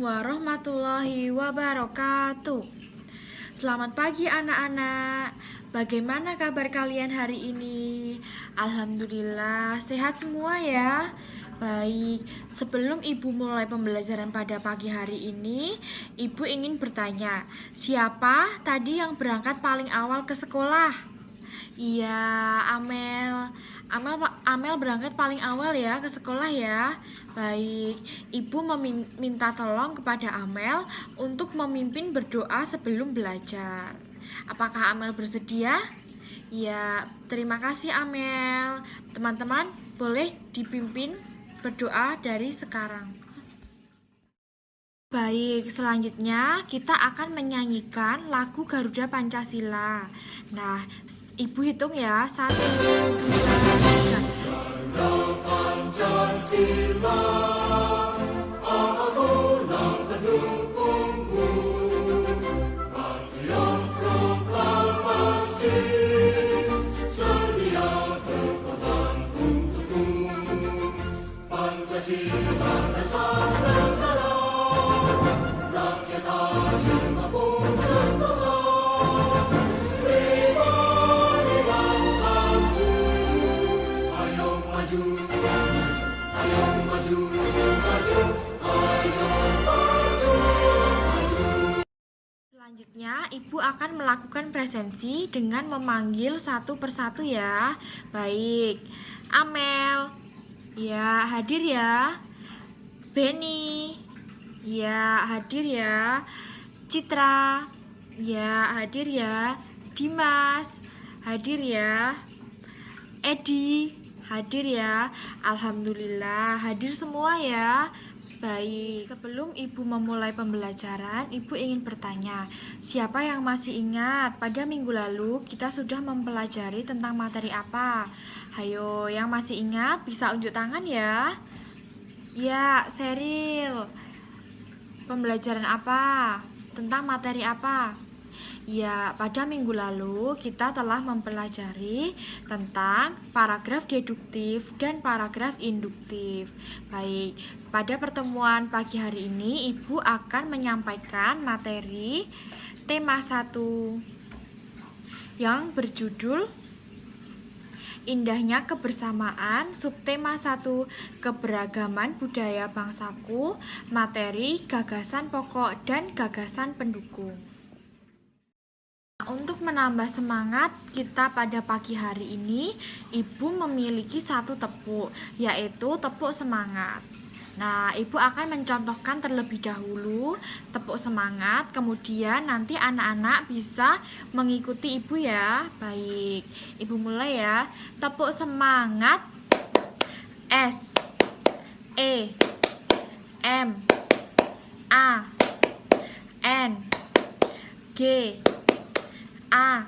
warahmatullahi wabarakatuh. Selamat pagi anak-anak. Bagaimana kabar kalian hari ini? Alhamdulillah sehat semua ya. Baik, sebelum Ibu mulai pembelajaran pada pagi hari ini, Ibu ingin bertanya, siapa tadi yang berangkat paling awal ke sekolah? Iya, Amel. Amel berangkat paling awal ya ke sekolah ya. Baik, Ibu meminta tolong kepada Amel untuk memimpin berdoa sebelum belajar. Apakah Amel bersedia? Ya, terima kasih Amel. Teman-teman, boleh dipimpin berdoa dari sekarang. Baik, selanjutnya kita akan menyanyikan lagu Garuda Pancasila. Nah, Ibu hitung ya, 1, 2, 3. Garuda Pancasila, akulah pendukungmu, patriot proklamasi, sedia berkorban untukmu. Pancasila dasar negara, rakyat adil mampu sentosa. Selanjutnya, Ibu akan melakukan presensi dengan memanggil satu persatu ya. Baik, Amel, ya hadir ya. Benny, ya hadir ya. Citra, ya hadir ya. Dimas, hadir ya. Edi, hadir ya. Alhamdulillah, hadir semua ya. Baik, sebelum Ibu memulai pembelajaran, Ibu ingin bertanya, siapa yang masih ingat pada minggu lalu kita sudah mempelajari tentang materi apa? Hayo, yang masih ingat bisa unjuk tangan ya. Ya, Seril. Pembelajaran apa? Tentang materi apa? Ya, pada minggu lalu kita telah mempelajari tentang paragraf deduktif dan paragraf induktif. Baik, pada pertemuan pagi hari ini Ibu akan menyampaikan materi tema 1 yang berjudul Indahnya Kebersamaan, subtema 1 Keberagaman Budaya Bangsaku, materi gagasan pokok dan gagasan pendukung. Untuk menambah semangat kita pada pagi hari ini, Ibu memiliki satu tepuk, yaitu tepuk semangat. Nah, Ibu akan mencontohkan terlebih dahulu tepuk semangat, kemudian nanti anak-anak bisa mengikuti Ibu ya. Baik, Ibu mulai ya. Tepuk semangat. S E M A N G A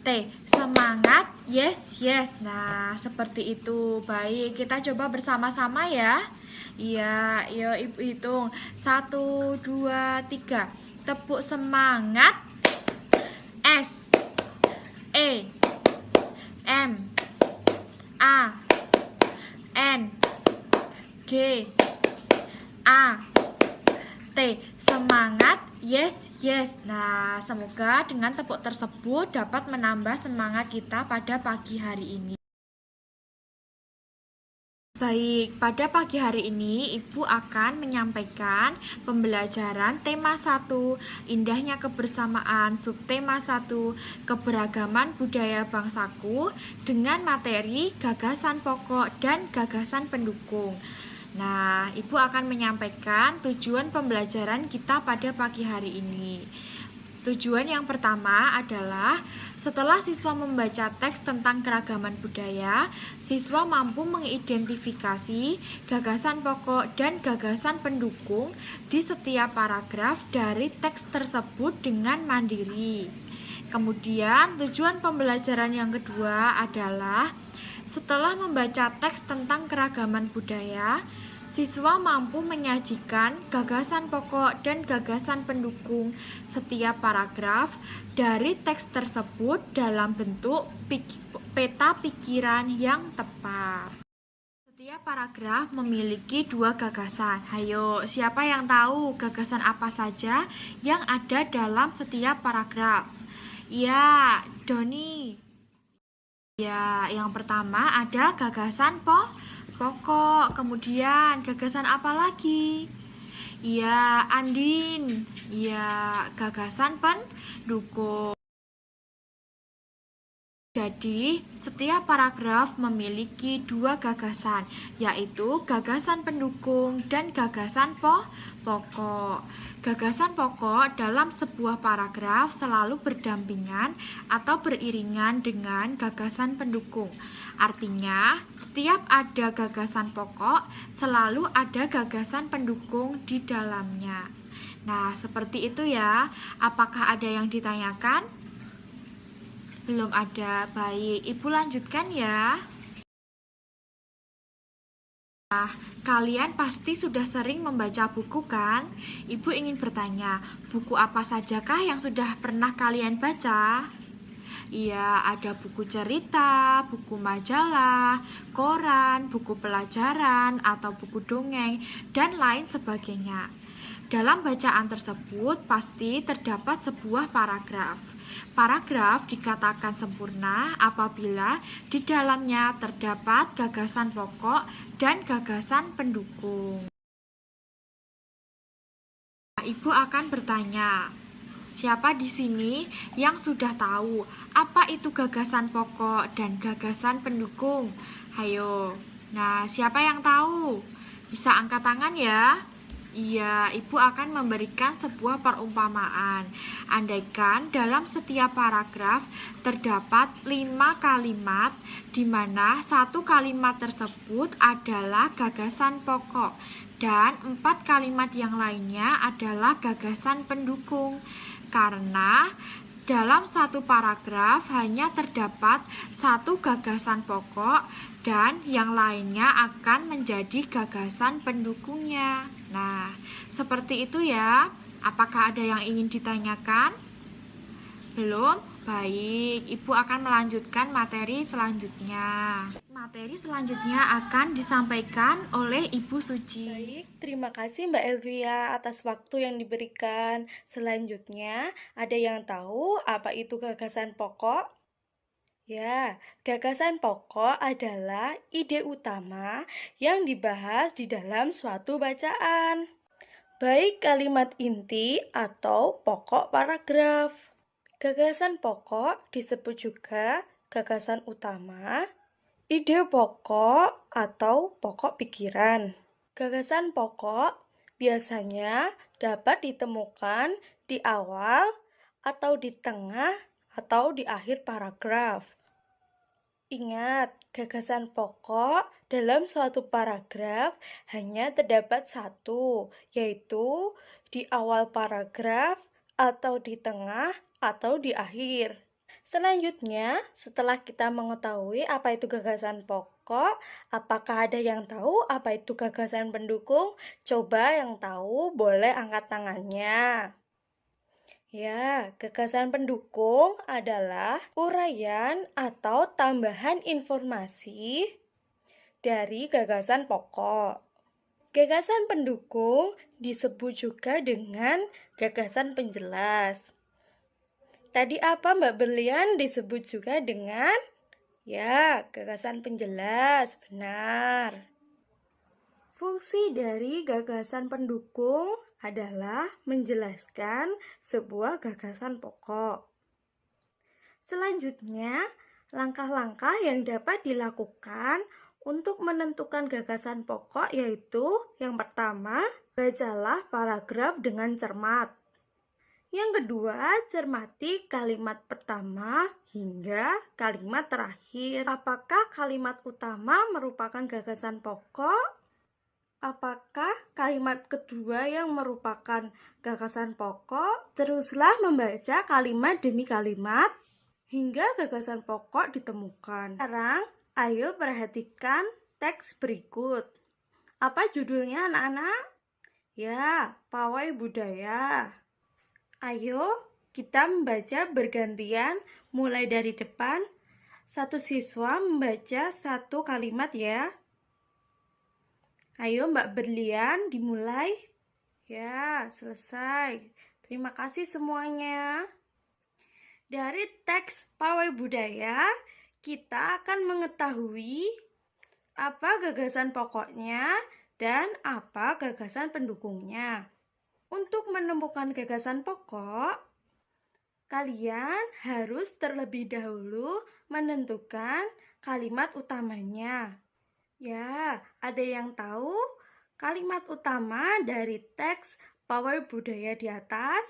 T, semangat, yes, yes. Nah, seperti itu. Baik, kita coba bersama-sama ya. Iya, yuk Ibu hitung 1, 2, 3. Tepuk semangat. S E M A N G A T, semangat, yes, yes. Nah, semoga dengan tepuk tersebut dapat menambah semangat kita pada pagi hari ini. Baik, pada pagi hari ini Ibu akan menyampaikan pembelajaran tema 1 Indahnya Kebersamaan, subtema 1 Keberagaman Budaya Bangsaku dengan materi gagasan pokok dan gagasan pendukung. Nah, Ibu akan menyampaikan tujuan pembelajaran kita pada pagi hari ini. Tujuan yang pertama adalah setelah siswa membaca teks tentang keragaman budaya, siswa mampu mengidentifikasi gagasan pokok dan gagasan pendukung di setiap paragraf dari teks tersebut dengan mandiri. Kemudian, tujuan pembelajaran yang kedua adalah setelah membaca teks tentang keragaman budaya, siswa mampu menyajikan gagasan pokok dan gagasan pendukung setiap paragraf dari teks tersebut dalam bentuk peta pikiran yang tepat. Setiap paragraf memiliki dua gagasan. Hayo, siapa yang tahu gagasan apa saja yang ada dalam setiap paragraf? Ya, Doni. Ya, yang pertama ada gagasan pokok. Kemudian gagasan apa lagi? Ya, Andin. Ya, gagasan pendukung. Jadi, setiap paragraf memiliki dua gagasan, yaitu gagasan pendukung dan gagasan pokok. Gagasan pokok dalam sebuah paragraf selalu berdampingan atau beriringan dengan gagasan pendukung. Artinya, setiap ada gagasan pokok, selalu ada gagasan pendukung di dalamnya. Nah, seperti itu ya. Apakah ada yang ditanyakan? Belum ada. Baik, Ibu lanjutkan ya. Nah, kalian pasti sudah sering membaca buku kan? Ibu ingin bertanya, buku apa sajakah yang sudah pernah kalian baca? Iya, ada buku cerita, buku majalah, koran, buku pelajaran, atau buku dongeng, dan lain sebagainya. Dalam bacaan tersebut pasti terdapat sebuah paragraf. Paragraf dikatakan sempurna apabila di dalamnya terdapat gagasan pokok dan gagasan pendukung. Ibu akan bertanya, siapa di sini yang sudah tahu apa itu gagasan pokok dan gagasan pendukung? Hayo. Nah, siapa yang tahu? Bisa angkat tangan ya. Iya, Ibu akan memberikan sebuah perumpamaan. Andaikan dalam setiap paragraf terdapat 5 kalimat, di mana satu kalimat tersebut adalah gagasan pokok, dan 4 kalimat yang lainnya adalah gagasan pendukung. Karena dalam satu paragraf hanya terdapat satu gagasan pokok dan yang lainnya akan menjadi gagasan pendukungnya. Nah, seperti itu ya. Apakah ada yang ingin ditanyakan? Belum? Baik, Ibu akan melanjutkan materi selanjutnya. Materi selanjutnya akan disampaikan oleh Ibu Suci. Baik, terima kasih Mbak Elvia atas waktu yang diberikan. Selanjutnya, ada yang tahu apa itu gagasan pokok? Ya, gagasan pokok adalah ide utama yang dibahas di dalam suatu bacaan, baik kalimat inti atau pokok paragraf. Gagasan pokok disebut juga gagasan utama, ide pokok atau pokok pikiran. Gagasan pokok biasanya dapat ditemukan di awal atau di tengah atau di akhir paragraf. Ingat, gagasan pokok dalam suatu paragraf hanya terdapat satu, yaitu di awal paragraf atau di tengah atau di akhir. Selanjutnya, setelah kita mengetahui apa itu gagasan pokok, apakah ada yang tahu apa itu gagasan pendukung? Coba yang tahu boleh angkat tangannya. Ya, gagasan pendukung adalah uraian atau tambahan informasi dari gagasan pokok. Gagasan pendukung disebut juga dengan gagasan penjelas. Tadi apa Mbak Berlian disebut juga dengan? Ya, gagasan penjelas, benar. Fungsi dari gagasan pendukung adalah menjelaskan sebuah gagasan pokok. Selanjutnya, langkah-langkah yang dapat dilakukan untuk menentukan gagasan pokok yaitu yang pertama, bacalah paragraf dengan cermat. Yang kedua, cermati kalimat pertama hingga kalimat terakhir. Apakah kalimat utama merupakan gagasan pokok? Apakah kalimat kedua yang merupakan gagasan pokok? Teruslah membaca kalimat demi kalimat hingga gagasan pokok ditemukan. Sekarang, ayo perhatikan teks berikut. Apa judulnya anak-anak? Ya, pawai budaya. Ayo kita membaca bergantian mulai dari depan. Satu siswa membaca satu kalimat ya. Ayo Mbak Berlian, dimulai. Ya, selesai. Terima kasih semuanya. Dari teks Pawai Budaya, kita akan mengetahui apa gagasan pokoknya dan apa gagasan pendukungnya. Untuk menemukan gagasan pokok, kalian harus terlebih dahulu menentukan kalimat utamanya. Ya, ada yang tahu kalimat utama dari teks Pawai Budaya di atas?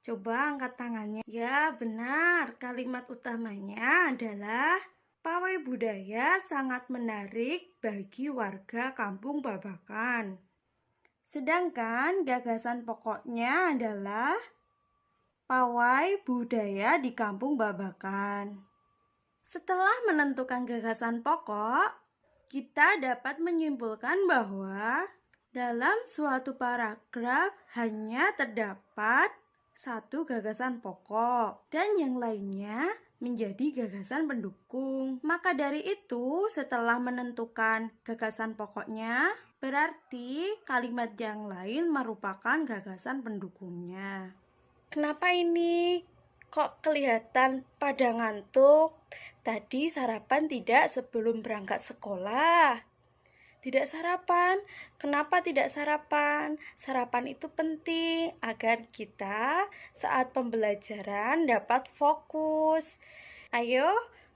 Coba angkat tangannya. Ya, benar. Kalimat utamanya adalah pawai budaya sangat menarik bagi warga Kampung Babakan. Sedangkan gagasan pokoknya adalah pawai budaya di Kampung Babakan. Setelah menentukan gagasan pokok, kita dapat menyimpulkan bahwa dalam suatu paragraf hanya terdapat satu gagasan pokok dan yang lainnya menjadi gagasan pendukung. Maka dari itu, setelah menentukan gagasan pokoknya, berarti kalimat yang lain merupakan gagasan pendukungnya. Kenapa ini kok kelihatan pada ngantuk? Tadi sarapan tidak sebelum berangkat sekolah? Tidak sarapan. Kenapa tidak sarapan? Sarapan itu penting agar kita saat pembelajaran dapat fokus. Ayo,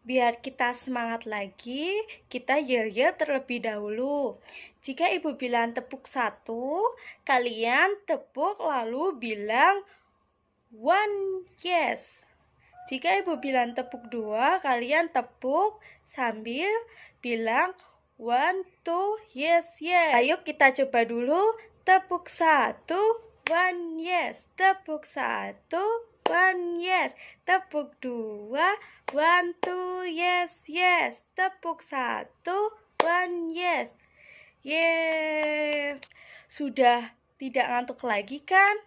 biar kita semangat lagi, kita yel-yel terlebih dahulu. Jika ibu bilang tepuk 1, kalian tepuk lalu bilang one yes. Jika ibu bilang tepuk 2, kalian tepuk sambil bilang 1, 2, yes, yes. Ayo kita coba dulu. Tepuk 1, 1, yes. Tepuk 1, 1, yes. Tepuk 2, 1, 2, yes, yes. Tepuk 1, 1, yes. Yeay. Sudah tidak ngantuk lagi kan?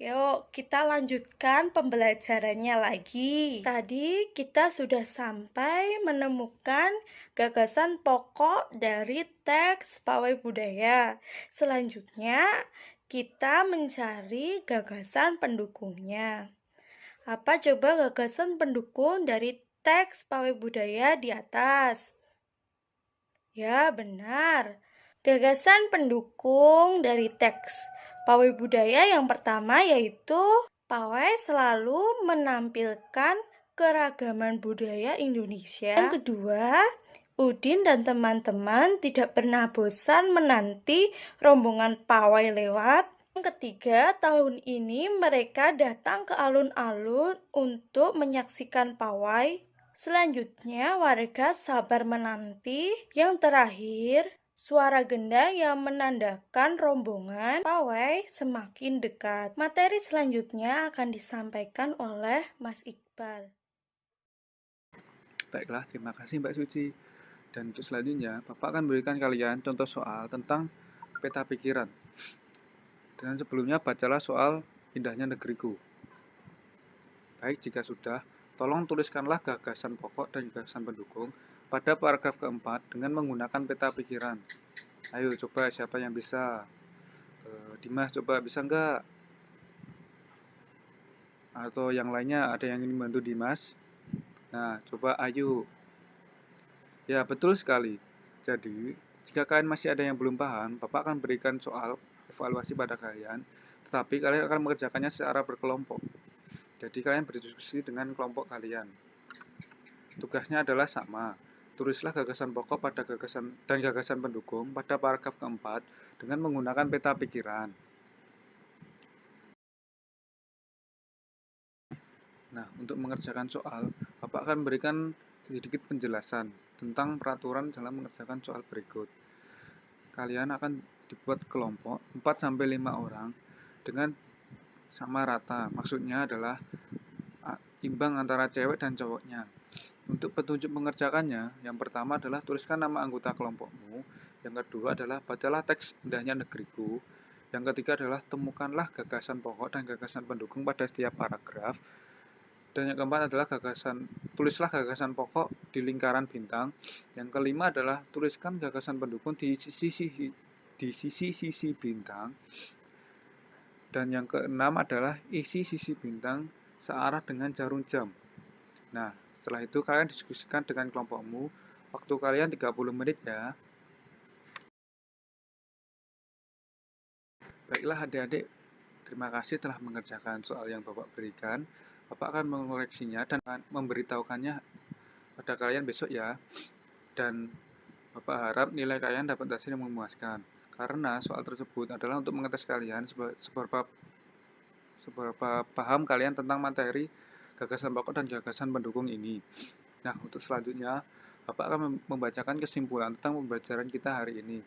Yuk, kita lanjutkan pembelajarannya lagi. Tadi kita sudah sampai menemukan gagasan pokok dari teks Pawai Budaya. Selanjutnya, kita mencari gagasan pendukungnya. Apa coba gagasan pendukung dari teks Pawai Budaya di atas? Ya, benar. Gagasan pendukung dari teks Pawai Budaya yang pertama yaitu pawai selalu menampilkan keragaman budaya Indonesia. Yang kedua, Udin dan teman-teman tidak pernah bosan menanti rombongan pawai lewat. Yang ketiga, tahun ini mereka datang ke alun-alun untuk menyaksikan pawai. Selanjutnya, warga sabar menanti. Yang terakhir, suara gendang yang menandakan rombongan pawai semakin dekat. Materi selanjutnya akan disampaikan oleh Mas Iqbal. Baiklah, terima kasih Mbak Suci. Dan untuk selanjutnya, Bapak akan berikan kalian contoh soal tentang peta pikiran. Dan sebelumnya bacalah soal Indahnya Negeriku. Baik, jika sudah, tolong tuliskanlah gagasan pokok dan gagasan pendukung pada paragraf keempat dengan menggunakan peta pikiran. Ayo coba siapa yang bisa? Dimas coba bisa enggak? Atau yang lainnya ada yang ingin membantu Dimas? Nah, coba ayo. Ya, betul sekali. Jadi, jika kalian masih ada yang belum paham, Bapak akan berikan soal evaluasi pada kalian, tetapi kalian akan mengerjakannya secara berkelompok. Jadi, kalian berdiskusi dengan kelompok kalian. Tugasnya adalah sama. Tulislah gagasan pokok pada gagasan dan gagasan pendukung pada paragraf keempat dengan menggunakan peta pikiran. Nah, untuk mengerjakan soal, Bapak akan memberikan sedikit penjelasan tentang peraturan dalam mengerjakan soal berikut. Kalian akan dibuat kelompok 4-5 orang dengan sama rata. Maksudnya adalah imbang antara cewek dan cowoknya. Untuk petunjuk mengerjakannya, yang pertama adalah tuliskan nama anggota kelompokmu, yang kedua adalah bacalah teks Indahnya Negeriku, yang ketiga adalah temukanlah gagasan pokok dan gagasan pendukung pada setiap paragraf, Dan yang keempat adalah tulislah gagasan pokok di lingkaran bintang. Yang kelima adalah tuliskan gagasan pendukung di sisi bintang. Dan yang keenam adalah isi sisi bintang searah dengan jarum jam. Nah, setelah itu kalian diskusikan dengan kelompokmu. Waktu kalian 30 menit ya. Baiklah adik-adik, terima kasih telah mengerjakan soal yang Bapak berikan. Bapak akan mengoreksinya dan akan memberitahukannya pada kalian besok ya. Dan Bapak harap nilai kalian dapat hasil yang memuaskan. Karena soal tersebut adalah untuk mengetes kalian seberapa paham kalian tentang materi gagasan pokok dan gagasan pendukung ini. Nah, untuk selanjutnya, Bapak akan membacakan kesimpulan tentang pembelajaran kita hari ini.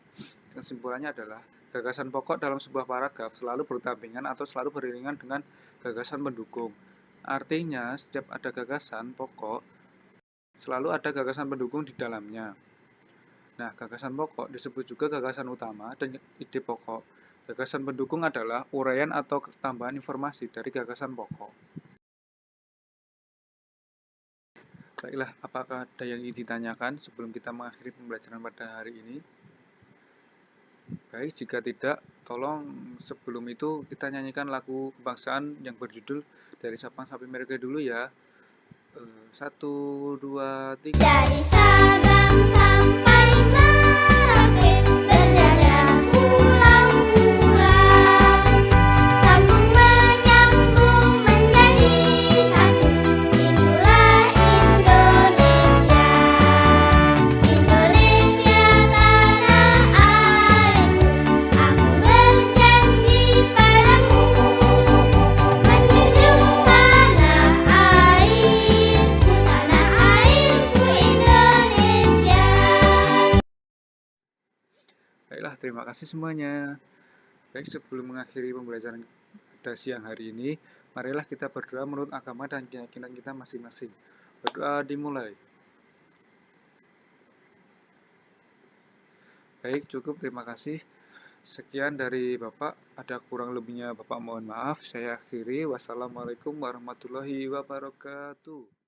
Kesimpulannya adalah, gagasan pokok dalam sebuah paragraf selalu berdampingan atau selalu beriringan dengan gagasan pendukung. Artinya, setiap ada gagasan pokok, selalu ada gagasan pendukung di dalamnya. Nah, gagasan pokok disebut juga gagasan utama dan ide pokok. Gagasan pendukung adalah uraian atau tambahan informasi dari gagasan pokok. Baiklah, apakah ada yang ingin ditanyakan sebelum kita mengakhiri pembelajaran pada hari ini? Baik, jika tidak, tolong sebelum itu kita nyanyikan lagu kebangsaan yang berjudul Dari Sabang sampai Merauke dulu ya. 1, 2, 3. Dari Sabang sampai Merauke berdada pulau-pulau, sambung menyambung menjadi satu. Itulah Indonesia, Indonesia tanah airku. Aku berjanji padamu, menjunjung tanah airku, tanah airku Indonesia. Baiklah, terima kasih semuanya. Baik, sebelum mengakhiri pembelajaran pada siang hari ini, marilah kita berdoa menurut agama dan keyakinan kita masing-masing. Berdoa dimulai. Baik, cukup, terima kasih. Sekian dari Bapak, ada kurang lebihnya Bapak mohon maaf. Saya akhiri. Wassalamualaikum warahmatullahi wabarakatuh.